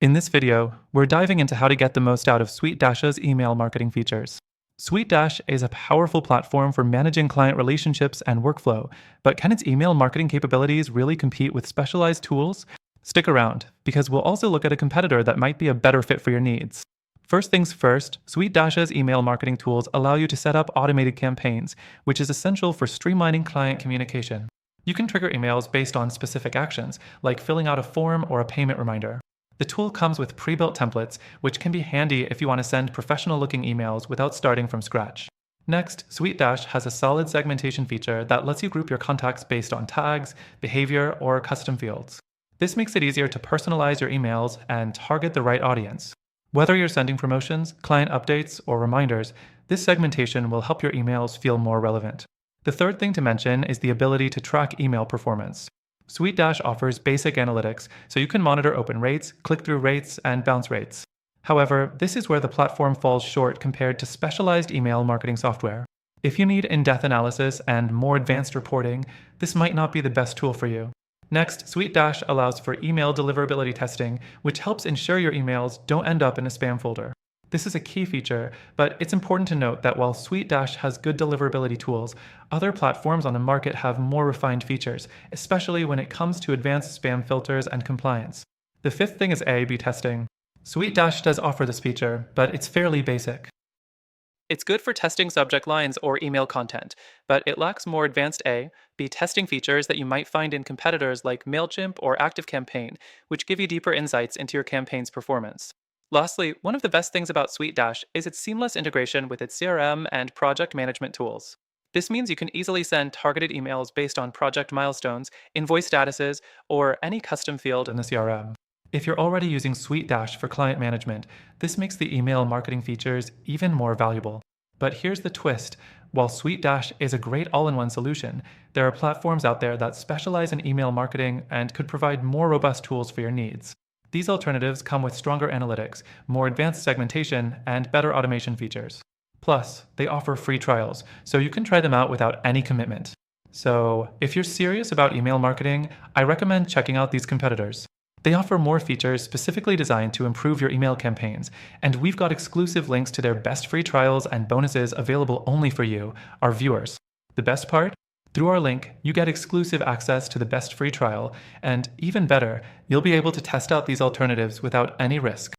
In this video, we're diving into how to get the most out of SuiteDash's email marketing features. SuiteDash is a powerful platform for managing client relationships and workflow, but can its email marketing capabilities really compete with specialized tools? Stick around, because we'll also look at a competitor that might be a better fit for your needs. First things first, SuiteDash's email marketing tools allow you to set up automated campaigns, which is essential for streamlining client communication. You can trigger emails based on specific actions, like filling out a form or a payment reminder. The tool comes with pre-built templates, which can be handy if you want to send professional-looking emails without starting from scratch. Next, SuiteDash has a solid segmentation feature that lets you group your contacts based on tags, behavior, or custom fields. This makes it easier to personalize your emails and target the right audience. Whether you're sending promotions, client updates, or reminders, this segmentation will help your emails feel more relevant. The third thing to mention is the ability to track email performance. SuiteDash offers basic analytics, so you can monitor open rates, click-through rates, and bounce rates. However, this is where the platform falls short compared to specialized email marketing software. If you need in-depth analysis and more advanced reporting, this might not be the best tool for you. Next, SuiteDash allows for email deliverability testing, which helps ensure your emails don't end up in a spam folder. This is a key feature, but it's important to note that while SuiteDash has good deliverability tools, other platforms on the market have more refined features, especially when it comes to advanced spam filters and compliance. The fifth thing is A/B testing. SuiteDash does offer this feature, but it's fairly basic. It's good for testing subject lines or email content, but it lacks more advanced A/B testing features that you might find in competitors like MailChimp or ActiveCampaign, which give you deeper insights into your campaign's performance. Lastly, one of the best things about SuiteDash is its seamless integration with its CRM and project management tools. This means you can easily send targeted emails based on project milestones, invoice statuses, or any custom field in the CRM. If you're already using SuiteDash for client management, this makes the email marketing features even more valuable. But here's the twist. While SuiteDash is a great all-in-one solution, there are platforms out there that specialize in email marketing and could provide more robust tools for your needs. These alternatives come with stronger analytics, more advanced segmentation, and better automation features. Plus, they offer free trials, so you can try them out without any commitment. So, if you're serious about email marketing, I recommend checking out these competitors. They offer more features specifically designed to improve your email campaigns, and we've got exclusive links to their best free trials and bonuses available only for you, our viewers. The best part? Through our link, you get exclusive access to the best free trial, and even better, you'll be able to test out these alternatives without any risk.